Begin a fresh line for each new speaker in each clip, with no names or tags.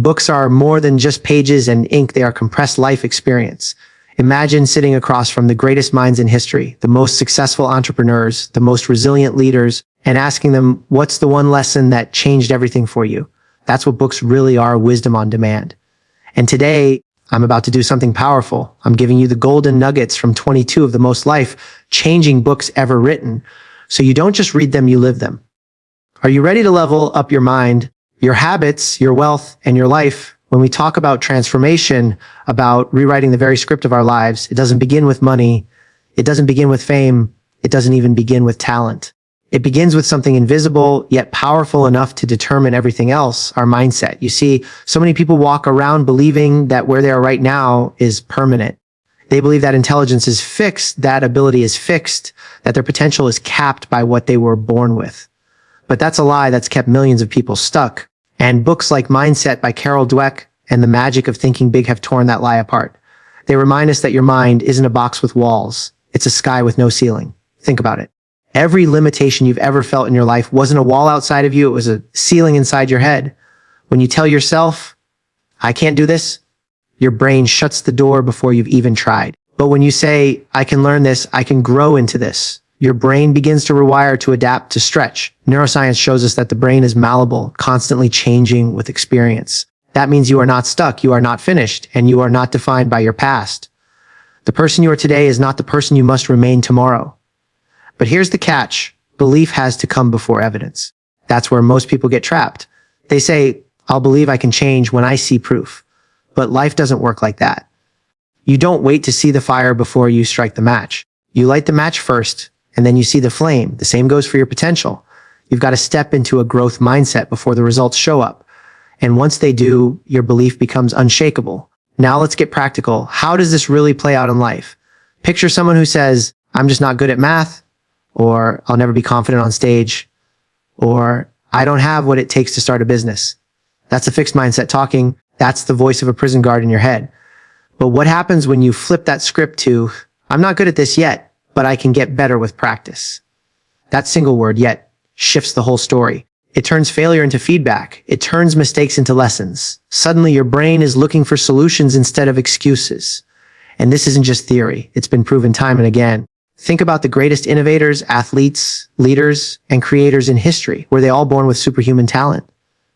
Books are more than just pages and ink. They are compressed life experience. Imagine sitting across from the greatest minds in history, the most successful entrepreneurs, the most resilient leaders, and asking them, what's the one lesson that changed everything for you? That's what books really are, wisdom on demand. And today, I'm about to do something powerful. I'm giving you the golden nuggets from 22 of the most life-changing books ever written. So you don't just read them, you live them. Are you ready to level up your mind, your habits, your wealth, and your life? When we talk about transformation, about rewriting the very script of our lives, it doesn't begin with money. It doesn't begin with fame. It doesn't even begin with talent. It begins with something invisible, yet powerful enough to determine everything else, our mindset. You see, so many people walk around believing that where they are right now is permanent. They believe that intelligence is fixed, that ability is fixed, that their potential is capped by what they were born with. But that's a lie that's kept millions of people stuck. And books like Mindset by Carol Dweck and The Magic of Thinking Big have torn that lie apart. They remind us that your mind isn't a box with walls. It's a sky with no ceiling. Think about it. Every limitation you've ever felt in your life wasn't a wall outside of you. It was a ceiling inside your head. When you tell yourself, I can't do this, your brain shuts the door before you've even tried. But when you say, I can learn this, I can grow into this, your brain begins to rewire, to adapt, to stretch. Neuroscience shows us that the brain is malleable, constantly changing with experience. That means you are not stuck, you are not finished, and you are not defined by your past. The person you are today is not the person you must remain tomorrow. But here's the catch. Belief has to come before evidence. That's where most people get trapped. They say, I'll believe I can change when I see proof. But life doesn't work like that. You don't wait to see the fire before you strike the match. You light the match first, and then you see the flame. The same goes for your potential. You've got to step into a growth mindset before the results show up. And once they do, your belief becomes unshakable. Now let's get practical. How does this really play out in life? Picture someone who says, I'm just not good at math, or I'll never be confident on stage, or I don't have what it takes to start a business. That's a fixed mindset talking. That's the voice of a prison guard in your head. But what happens when you flip that script to, I'm not good at this yet, but I can get better with practice? That single word, yet, shifts the whole story. It turns failure into feedback. It turns mistakes into lessons. Suddenly, your brain is looking for solutions instead of excuses. And this isn't just theory. It's been proven time and again. Think about the greatest innovators, athletes, leaders, and creators in history. Were they all born with superhuman talent?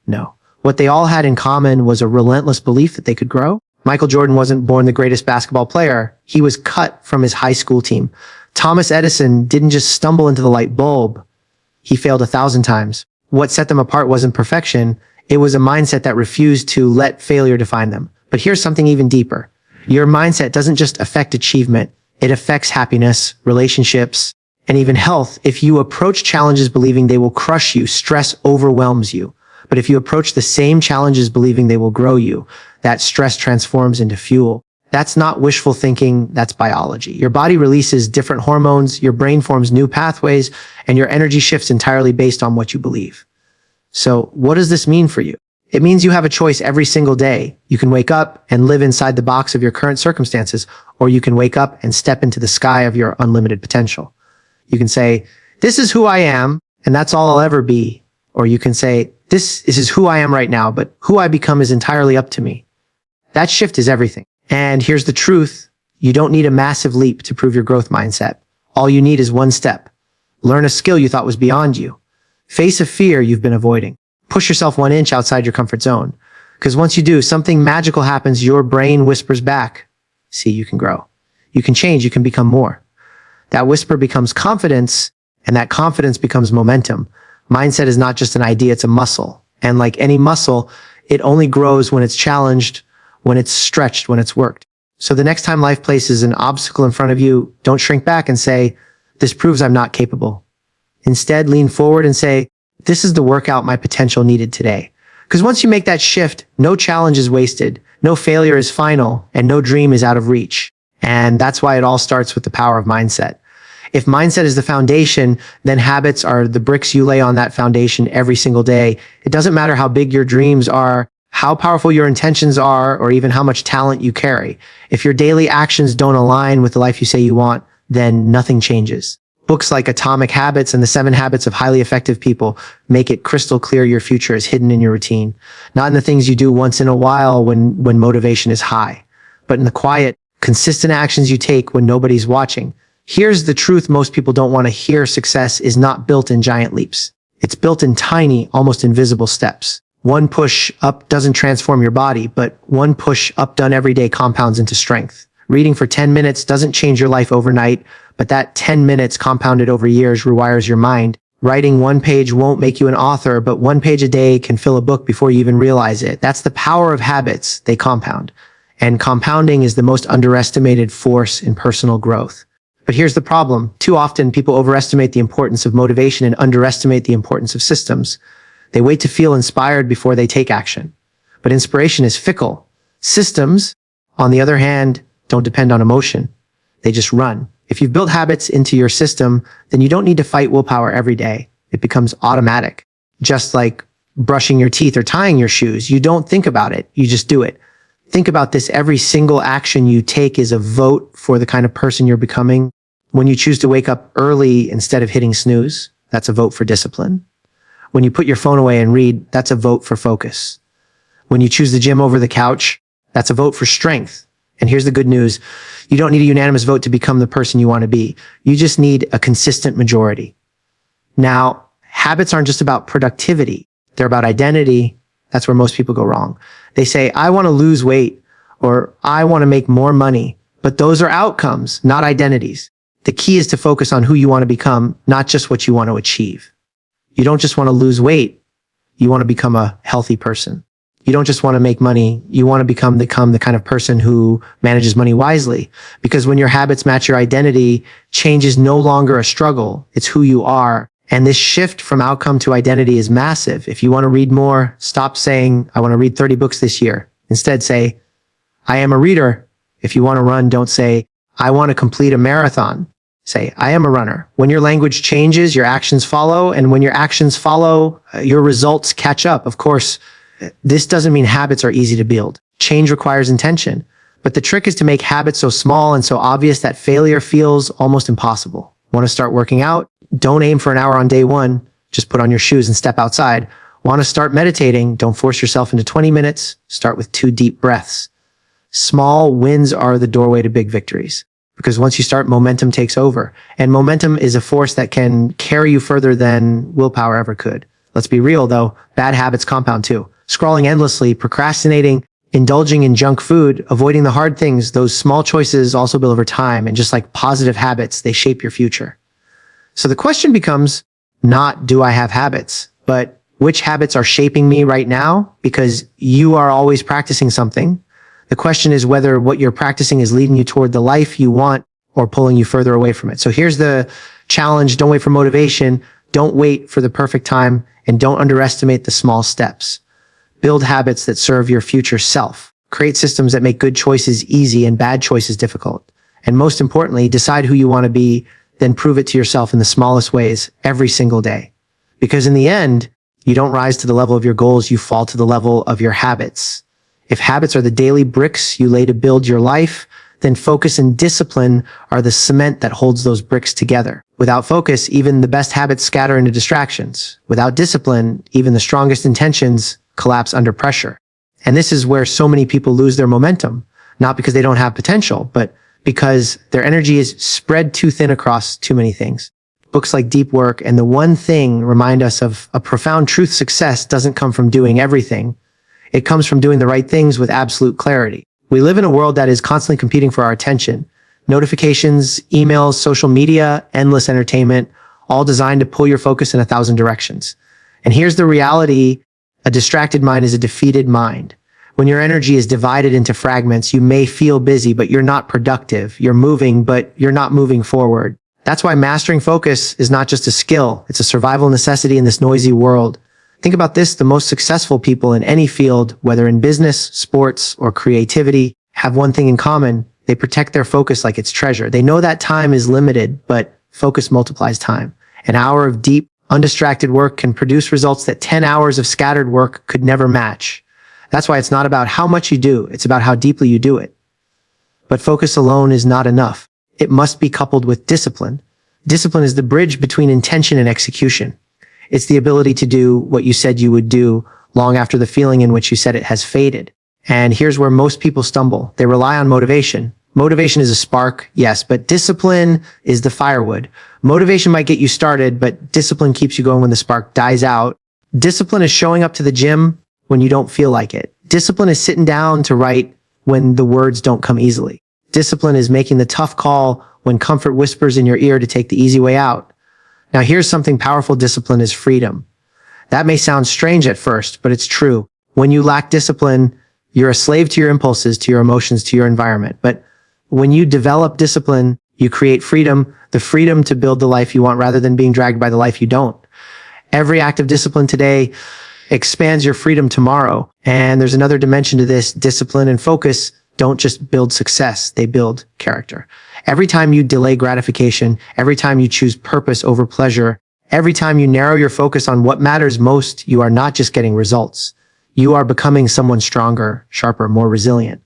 No. What they all had in common was a relentless belief that they could grow. Michael Jordan wasn't born the greatest basketball player. He was cut from his high school team. Thomas Edison didn't just stumble into the light bulb. He failed 1,000 times. What set them apart wasn't perfection. It was a mindset that refused to let failure define them. But here's something even deeper. Your mindset doesn't just affect achievement. It affects happiness, relationships, and even health. If you approach challenges believing they will crush you, stress overwhelms you. But if you approach the same challenges believing they will grow you, that stress transforms into fuel. That's not wishful thinking, that's biology. Your body releases different hormones, your brain forms new pathways, and your energy shifts entirely based on what you believe. So what does this mean for you? It means you have a choice every single day. You can wake up and live inside the box of your current circumstances, or you can wake up and step into the sky of your unlimited potential. You can say, this is who I am, and that's all I'll ever be. Or you can say, this is who I am right now, but who I become is entirely up to me. That shift is everything. And here's the truth. You don't need a massive leap to prove your growth mindset. All you need is one step. Learn a skill you thought was beyond you. Face a fear you've been avoiding. Push yourself 1 inch outside your comfort zone. Because once you do, something magical happens. Your brain whispers back, see, you can grow. You can change. You can become more. That whisper becomes confidence, and that confidence becomes momentum. Mindset is not just an idea, it's a muscle. And like any muscle, it only grows when it's challenged, when it's stretched, when it's worked. So the next time life places an obstacle in front of you, don't shrink back and say, this proves I'm not capable. Instead, lean forward and say, this is the workout my potential needed today. Because once you make that shift, no challenge is wasted, no failure is final, and no dream is out of reach. And that's why it all starts with the power of mindset. If mindset is the foundation, then habits are the bricks you lay on that foundation every single day. It doesn't matter how big your dreams are, how powerful your intentions are, or even how much talent you carry. If your daily actions don't align with the life you say you want, then nothing changes. Books like Atomic Habits and The 7 Habits of Highly Effective People make it crystal clear your future is hidden in your routine, not in the things you do once in a while when motivation is high, but in the quiet, consistent actions you take when nobody's watching. Here's the truth most people don't want to hear. Success is not built in giant leaps. It's built in tiny, almost invisible steps. One push up doesn't transform your body, but one push up done every day compounds into strength. Reading for 10 minutes doesn't change your life overnight, but that 10 minutes compounded over years rewires your mind. Writing one page won't make you an author, but one page a day can fill a book before you even realize it. That's the power of habits. They compound. And compounding is the most underestimated force in personal growth. But here's the problem. Too often, people overestimate the importance of motivation and underestimate the importance of systems. They wait to feel inspired before they take action. But inspiration is fickle. Systems, on the other hand, don't depend on emotion. They just run. If you've built habits into your system, then you don't need to fight willpower every day. It becomes automatic. Just like brushing your teeth or tying your shoes. You don't think about it. You just do it. Think about this. Every single action you take is a vote for the kind of person you're becoming. When you choose to wake up early instead of hitting snooze, that's a vote for discipline. When you put your phone away and read, that's a vote for focus. When you choose the gym over the couch, that's a vote for strength. And here's the good news. You don't need a unanimous vote to become the person you want to be. You just need a consistent majority. Now, habits aren't just about productivity. They're about identity. That's where most people go wrong. They say, I want to lose weight or I want to make more money, but those are outcomes, not identities. The key is to focus on who you want to become, not just what you want to achieve. You don't just want to lose weight. You want to become a healthy person. You don't just want to make money. You want to become the kind of person who manages money wisely. Because when your habits match your identity, change is no longer a struggle. It's who you are. And this shift from outcome to identity is massive. If you want to read more, stop saying, I want to read 30 books this year. Instead, say, I am a reader. If you want to run, don't say, I want to complete a marathon. Say, I am a runner. When your language changes, your actions follow. And when your actions follow, your results catch up. Of course, this doesn't mean habits are easy to build. Change requires intention. But the trick is to make habits so small and so obvious that failure feels almost impossible. Want to start working out? Don't aim for an hour on day one. Just put on your shoes and step outside. Want to start meditating? Don't force yourself into 20 minutes. Start with 2 deep breaths. Small wins are the doorway to big victories. Because once you start, momentum takes over. And momentum is a force that can carry you further than willpower ever could. Let's be real, though. Bad habits compound too. Scrolling endlessly, procrastinating, indulging in junk food, avoiding the hard things, those small choices also build over time. And just like positive habits, they shape your future. So the question becomes not, do I have habits, but which habits are shaping me right now? Because you are always practicing something. The question is whether what you're practicing is leading you toward the life you want or pulling you further away from it. So here's the challenge. Don't wait for motivation. Don't wait for the perfect time, and don't underestimate the small steps. Build habits that serve your future self. Create systems that make good choices easy and bad choices difficult. And most importantly, decide who you want to be, then prove it to yourself in the smallest ways every single day. Because in the end, you don't rise to the level of your goals, you fall to the level of your habits. If habits are the daily bricks you lay to build your life, then focus and discipline are the cement that holds those bricks together. Without focus, even the best habits scatter into distractions. Without discipline, even the strongest intentions collapse under pressure. And this is where so many people lose their momentum, not because they don't have potential, but because their energy is spread too thin across too many things. Books like Deep Work and The One Thing remind us of a profound truth. Success doesn't come from doing everything. It comes from doing the right things with absolute clarity. We live in a world that is constantly competing for our attention. Notifications, emails, social media, endless entertainment, all designed to pull your focus in 1,000 directions. And here's the reality. A distracted mind is a defeated mind. When your energy is divided into fragments, you may feel busy, but you're not productive. You're moving, but you're not moving forward. That's why mastering focus is not just a skill. It's a survival necessity in this noisy world. Think about this. The most successful people in any field, whether in business, sports, or creativity, have one thing in common. They protect their focus like it's treasure. They know that time is limited, but focus multiplies time. An hour of deep, undistracted work can produce results that 10 hours of scattered work could never match. That's why it's not about how much you do. It's about how deeply you do it. But focus alone is not enough. It must be coupled with discipline. Discipline is the bridge between intention and execution. It's the ability to do what you said you would do long after the feeling in which you said it has faded. And here's where most people stumble. They rely on motivation. Motivation is a spark, yes, but discipline is the firewood. Motivation might get you started, but discipline keeps you going when the spark dies out. Discipline is showing up to the gym when you don't feel like it. Discipline is sitting down to write when the words don't come easily. Discipline is making the tough call when comfort whispers in your ear to take the easy way out. Now here's something powerful. Discipline is freedom. That may sound strange at first, but it's true. When you lack discipline, you're a slave to your impulses, to your emotions, to your environment. But when you develop discipline, you create freedom, the freedom to build the life you want rather than being dragged by the life you don't. Every act of discipline today expands your freedom tomorrow. And there's another dimension to this. Discipline and focus don't just build success, they build character. Every time you delay gratification, every time you choose purpose over pleasure, every time you narrow your focus on what matters most, you are not just getting results. You are becoming someone stronger, sharper, more resilient.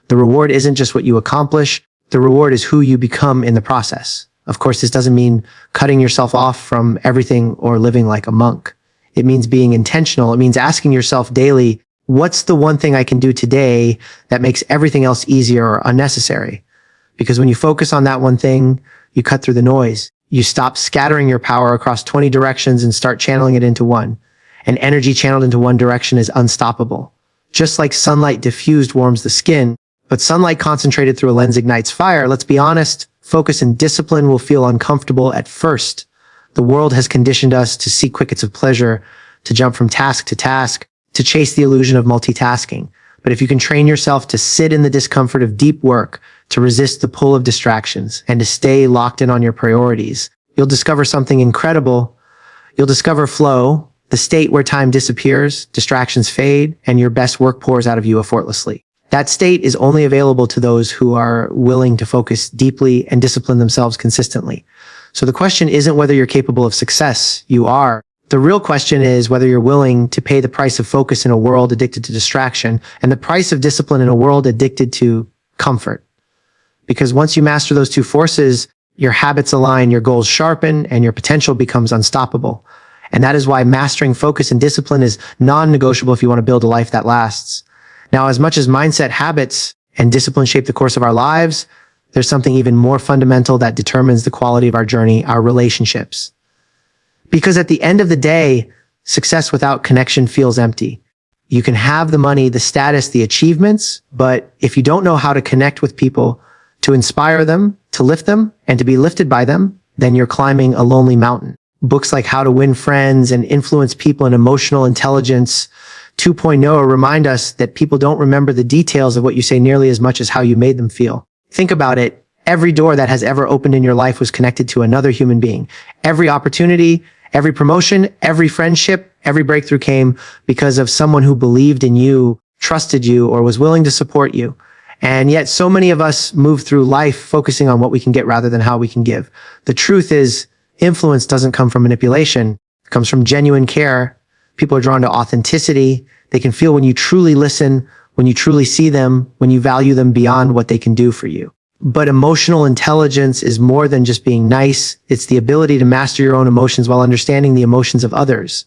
The reward isn't just what you accomplish. The reward is who you become in the process. Of course, this doesn't mean cutting yourself off from everything or living like a monk. It means being intentional. It means asking yourself daily, what's the one thing I can do today that makes everything else easier or unnecessary? Because when you focus on that one thing, you cut through the noise. You stop scattering your power across 20 directions and start channeling it into one. And energy channeled into one direction is unstoppable. Just like sunlight diffused warms the skin, but sunlight concentrated through a lens ignites fire. Let's be honest, focus and discipline will feel uncomfortable at first. The world has conditioned us to seek quick hits of pleasure, to jump from task to task, to chase the illusion of multitasking. But if you can train yourself to sit in the discomfort of deep work, to resist the pull of distractions, and to stay locked in on your priorities, you'll discover something incredible. You'll discover flow, the state where time disappears, distractions fade, and your best work pours out of you effortlessly. That state is only available to those who are willing to focus deeply and discipline themselves consistently. So the question isn't whether you're capable of success. You are. The real question is whether you're willing to pay the price of focus in a world addicted to distraction and the price of discipline in a world addicted to comfort. Because once you master those two forces, your habits align, your goals sharpen, and your potential becomes unstoppable. And that is why mastering focus and discipline is non-negotiable if you want to build a life that lasts. Now, as much as mindset, habits, and discipline shape the course of our lives, there's something even more fundamental that determines the quality of our journey, our relationships. Because at the end of the day, success without connection feels empty. You can have the money, the status, the achievements, but if you don't know how to connect with people, to inspire them, to lift them, and to be lifted by them, then you're climbing a lonely mountain. Books like How to Win Friends and Influence People and Emotional Intelligence 2.0 remind us that people don't remember the details of what you say nearly as much as how you made them feel. Think about it. Every door that has ever opened in your life was connected to another human being. Every opportunity, every promotion, every friendship, every breakthrough came because of someone who believed in you, trusted you, or was willing to support you. And yet so many of us move through life focusing on what we can get rather than how we can give. The truth is, influence doesn't come from manipulation. It comes from genuine care. People are drawn to authenticity. They can feel when you truly listen, when you truly see them, when you value them beyond what they can do for you. But emotional intelligence is more than just being nice. It's the ability to master your own emotions while understanding the emotions of others.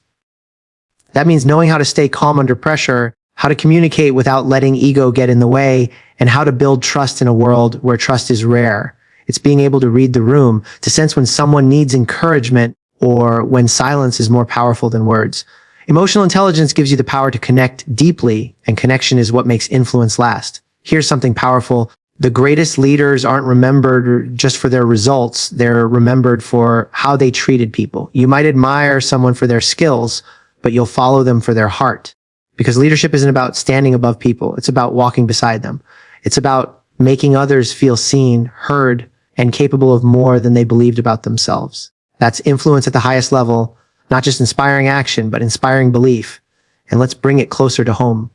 That means knowing how to stay calm under pressure, how to communicate without letting ego get in the way, and how to build trust in a world where trust is rare. It's being able to read the room, to sense when someone needs encouragement or when silence is more powerful than words. Emotional intelligence gives you the power to connect deeply, and connection is what makes influence last. Here's something powerful. The greatest leaders aren't remembered just for their results. They're remembered for how they treated people. You might admire someone for their skills, but you'll follow them for their heart. Because leadership isn't about standing above people. It's about walking beside them. It's about making others feel seen, heard, and capable of more than they believed about themselves. That's influence at the highest level, not just inspiring action, but inspiring belief. And let's bring it closer to home.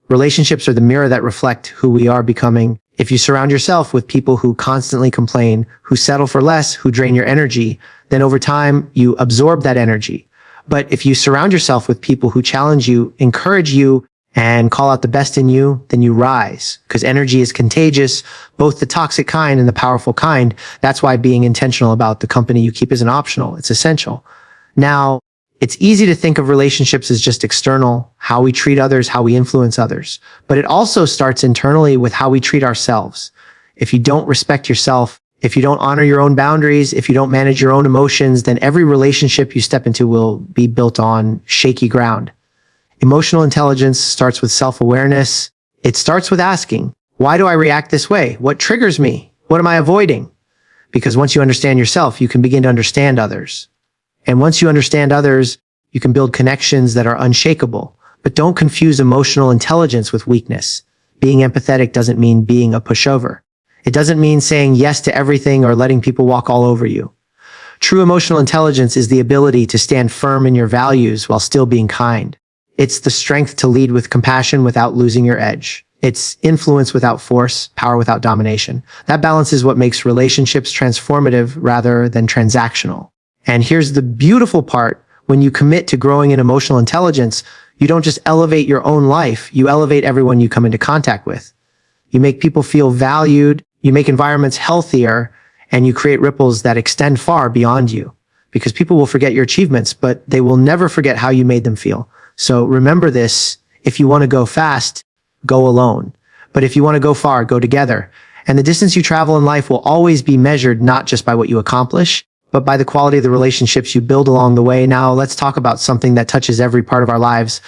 Relationships are the mirror that reflect who we are becoming. If you surround yourself with people who constantly complain, who settle for less, who drain your energy, then over time, you absorb that energy. But if you surround yourself with people who challenge you, encourage you, and call out the best in you, then you rise. Because energy is contagious, both the toxic kind and the powerful kind. That's why being intentional about the company you keep isn't optional. It's essential. Now, it's easy to think of relationships as just external, how we treat others, how we influence others. But it also starts internally with how we treat ourselves. If you don't respect yourself, if you don't honor your own boundaries, if you don't manage your own emotions, then every relationship you step into will be built on shaky ground. Emotional intelligence starts with self-awareness. It starts with asking, why do I react this way? What triggers me? What am I avoiding? Because once you understand yourself, you can begin to understand others. And once you understand others, you can build connections that are unshakable. But don't confuse emotional intelligence with weakness. Being empathetic doesn't mean being a pushover. It doesn't mean saying yes to everything or letting people walk all over you. True emotional intelligence is the ability to stand firm in your values while still being kind. It's the strength to lead with compassion without losing your edge. It's influence without force, power without domination. That balance is what makes relationships transformative rather than transactional. And here's the beautiful part. When you commit to growing in emotional intelligence, you don't just elevate your own life, you elevate everyone you come into contact with. You make people feel valued, you make environments healthier, and you create ripples that extend far beyond you. Because people will forget your achievements, but they will never forget how you made them feel. So remember this, if you want to go fast, go alone. But if you want to go far, go together. And the distance you travel in life will always be measured not just by what you accomplish, but by the quality of the relationships you build along the way. Now let's talk about something that touches every part of our lives: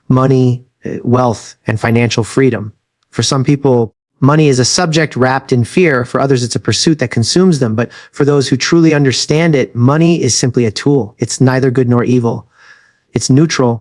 money, wealth, and financial freedom. For some people, money is a subject wrapped in fear. For others, it's a pursuit that consumes them. But for those who truly understand it, money is simply a tool. It's neither good nor evil. It's neutral.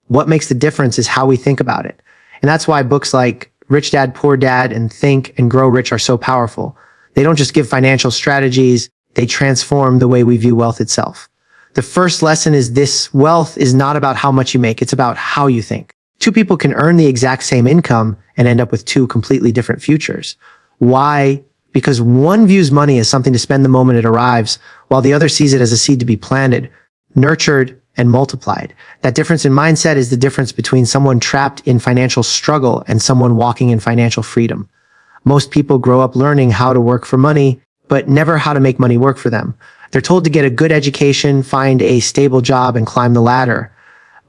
What makes the difference is how we think about it. And that's why books like Rich Dad, Poor Dad and Think and Grow Rich are so powerful. They don't just give financial strategies, they transform the way we view wealth itself. The first lesson is this: wealth is not about how much you make, it's about how you think. Two people can earn the exact same income and end up with two completely different futures. Why? Because one views money as something to spend the moment it arrives, while the other sees it as a seed to be planted, nurtured, and multiplied. That difference in mindset is the difference between someone trapped in financial struggle and someone walking in financial freedom. Most people grow up learning how to work for money, but never how to make money work for them. They're told to get a good education, find a stable job, and climb the ladder.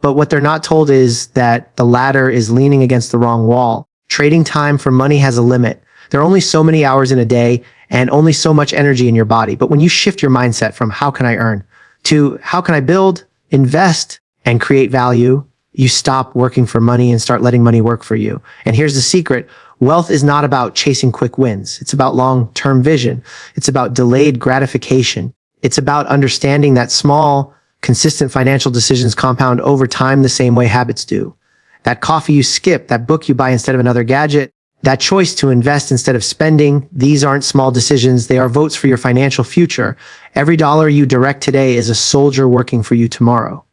But what they're not told is that the ladder is leaning against the wrong wall. Trading time for money has a limit. There are only so many hours in a day and only so much energy in your body. But when you shift your mindset from how can I earn to how can I build, invest, and create value, you stop working for money and start letting money work for you. And here's the secret. Wealth is not about chasing quick wins. It's about long-term vision. It's about delayed gratification. It's about understanding that small, consistent financial decisions compound over time the same way habits do. That coffee you skip, that book you buy instead of another gadget, that choice to invest instead of spending, these aren't small decisions. They are votes for your financial future. Every dollar you direct today is a soldier working for you tomorrow.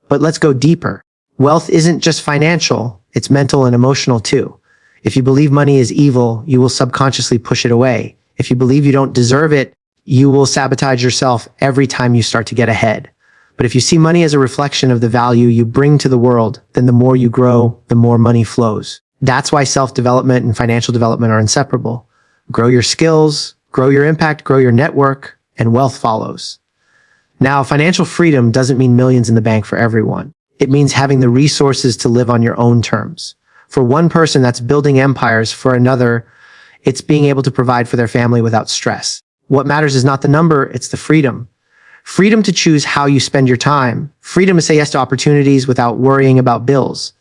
But let's go deeper. Wealth isn't just financial, it's mental and emotional too. If you believe money is evil, you will subconsciously push it away. If you believe you don't deserve it, you will sabotage yourself every time you start to get ahead. But if you see money as a reflection of the value you bring to the world, then the more you grow, the more money flows. That's why self-development and financial development are inseparable. Grow your skills, grow your impact, grow your network, and wealth follows. Now, financial freedom doesn't mean millions in the bank for everyone. It means having the resources to live on your own terms. For one person, that's building empires. For another, it's being able to provide for their family without stress. What matters is not the number, it's the freedom. Freedom to choose how you spend your time. Freedom to say yes to opportunities without worrying about bills.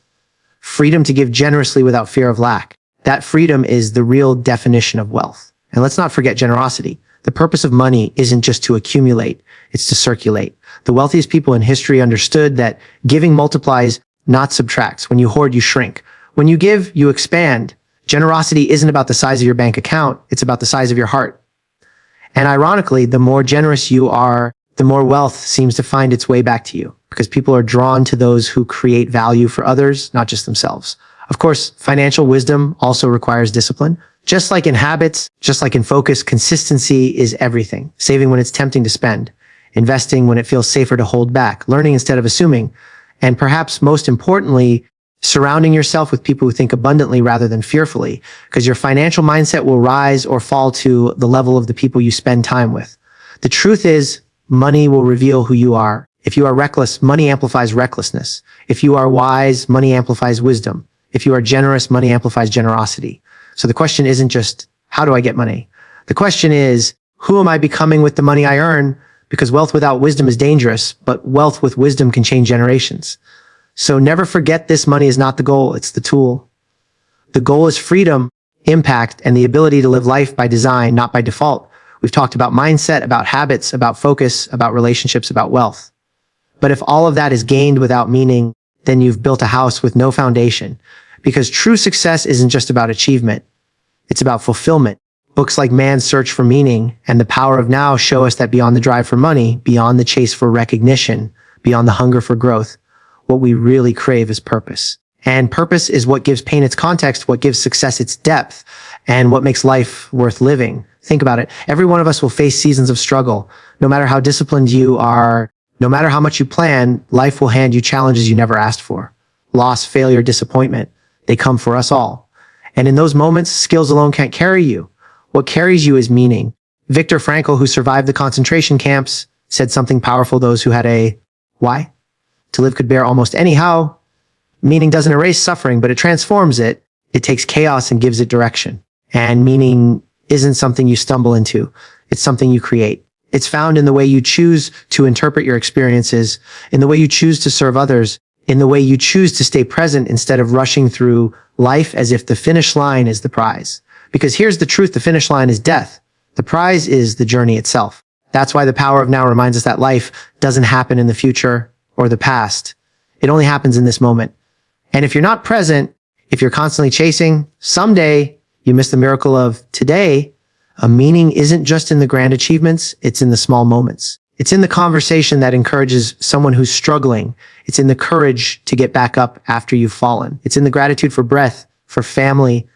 Freedom to give generously without fear of lack. That freedom is the real definition of wealth. And let's not forget generosity. The purpose of money isn't just to accumulate, it's to circulate. The wealthiest people in history understood that giving multiplies, not subtracts. When you hoard, you shrink. When you give, you expand. Generosity isn't about the size of your bank account, it's about the size of your heart. And ironically, the more generous you are, the more wealth seems to find its way back to you, because people are drawn to those who create value for others, not just themselves. Of course, financial wisdom also requires discipline. Just like in habits, just like in focus, consistency is everything. Saving when it's tempting to spend, investing when it feels safer to hold back, learning instead of assuming, and perhaps most importantly, surrounding yourself with people who think abundantly rather than fearfully, because your financial mindset will rise or fall to the level of the people you spend time with. The truth is, money will reveal who you are. If you are reckless, money amplifies recklessness. If you are wise, money amplifies wisdom. If you are generous, money amplifies generosity. So the question isn't just, how do I get money? The question is, who am I becoming with the money I earn? Because wealth without wisdom is dangerous, but wealth with wisdom can change generations. So never forget, this money is not the goal, it's the tool. The goal is freedom, impact, and the ability to live life by design, not by default. We've talked about mindset, about habits, about focus, about relationships, about wealth. But if all of that is gained without meaning, then you've built a house with no foundation. Because true success isn't just about achievement, it's about fulfillment. Books like Man's Search for Meaning and The Power of Now show us that beyond the drive for money, beyond the chase for recognition, beyond the hunger for growth, what we really crave is purpose. And purpose is what gives pain its context, what gives success its depth, and what makes life worth living. Think about it. Every one of us will face seasons of struggle. No matter how disciplined you are, no matter how much you plan, life will hand you challenges you never asked for. Loss, failure, disappointment, they come for us all. And in those moments, skills alone can't carry you. What carries you is meaning. Viktor Frankl, who survived the concentration camps, said something powerful: those who had a why to live could bear almost anyhow. Meaning doesn't erase suffering, but it transforms it. It takes chaos and gives it direction. And meaning isn't something you stumble into. It's something you create. It's found in the way you choose to interpret your experiences, in the way you choose to serve others, in the way you choose to stay present instead of rushing through life as if the finish line is the prize. Because here's the truth, the finish line is death. The prize is the journey itself. That's why the power of now reminds us that life doesn't happen in the future or the past. It only happens in this moment. And if you're not present, if you're constantly chasing, someday you miss the miracle of today. A meaning isn't just in the grand achievements, it's in the small moments. It's in the conversation that encourages someone who's struggling. It's in the courage to get back up after you've fallen. It's in the gratitude for breath, for family,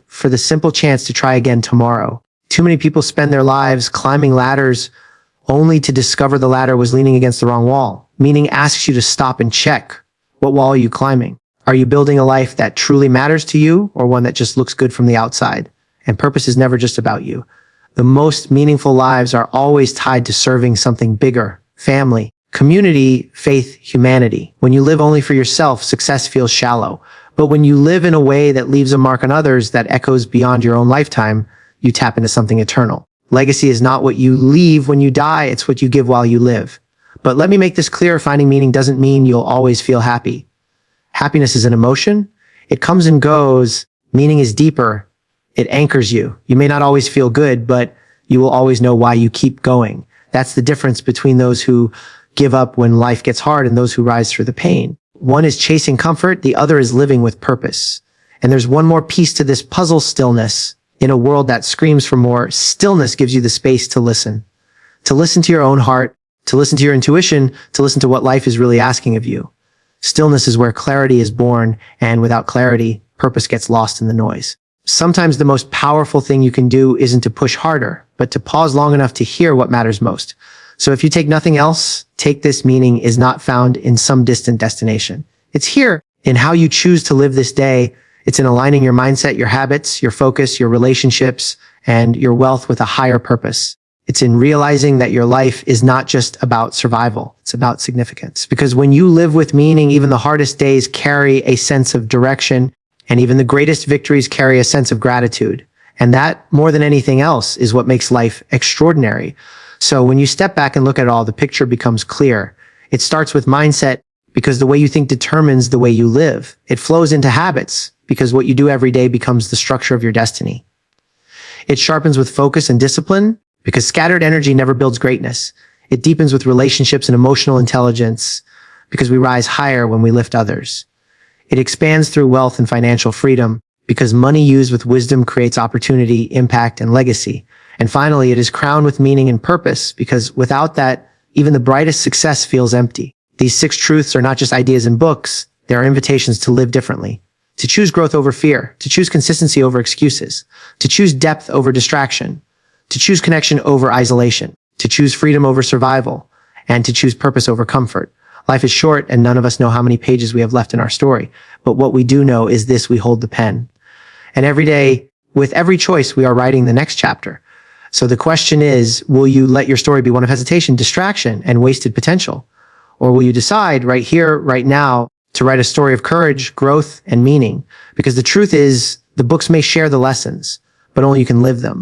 for the simple chance to try again tomorrow. Too many people spend their lives climbing ladders only to discover the ladder was leaning against the wrong wall. Meaning asks you to stop and check. What wall are you climbing? Are you building a life that truly matters to you, or one that just looks good from the outside? And purpose is never just about you. The most meaningful lives are always tied to serving something bigger: family, community, faith, humanity. When you live only for yourself, success feels shallow. But when you live in a way that leaves a mark on others, that echoes beyond your own lifetime, you tap into something eternal. Legacy is not what you leave when you die, it's what you give while you live. But let me make this clear, finding meaning doesn't mean you'll always feel happy. Happiness is an emotion. It comes and goes. Meaning is deeper. It anchors you. You may not always feel good, but you will always know why you keep going. That's the difference between those who give up when life gets hard and those who rise through the pain. One is chasing comfort, the other is living with purpose. And there's one more piece to this puzzle: stillness. In a world that screams for more, stillness gives you the space to listen. To listen to your own heart, to listen to your intuition, to listen to what life is really asking of you. Stillness is where clarity is born, and without clarity, purpose gets lost in the noise. Sometimes the most powerful thing you can do isn't to push harder, but to pause long enough to hear what matters most. So if you take nothing else, take this: meaning is not found in some distant destination. It's here, in how you choose to live this day. It's in aligning your mindset, your habits, your focus, your relationships, and your wealth with a higher purpose. It's in realizing that your life is not just about survival, it's about significance. Because when you live with meaning, even the hardest days carry a sense of direction, and even the greatest victories carry a sense of gratitude. And that, more than anything else, is what makes life extraordinary. So when you step back and look at it all, the picture becomes clear. It starts with mindset, because the way you think determines the way you live. It flows into habits, because what you do every day becomes the structure of your destiny. It sharpens with focus and discipline, because scattered energy never builds greatness. It deepens with relationships and emotional intelligence, because we rise higher when we lift others. It expands through wealth and financial freedom, because money used with wisdom creates opportunity, impact, and legacy. And finally, it is crowned with meaning and purpose, because without that, even the brightest success feels empty. These 6 truths are not just ideas in books, they are invitations to live differently. To choose growth over fear, to choose consistency over excuses, to choose depth over distraction, to choose connection over isolation, to choose freedom over survival, and to choose purpose over comfort. Life is short and none of us know how many pages we have left in our story. But what we do know is this: we hold the pen. And every day, with every choice, we are writing the next chapter. So the question is, will you let your story be one of hesitation, distraction, and wasted potential? Or will you decide right here, right now, to write a story of courage, growth, and meaning? Because the truth is, the books may share the lessons, but only you can live them.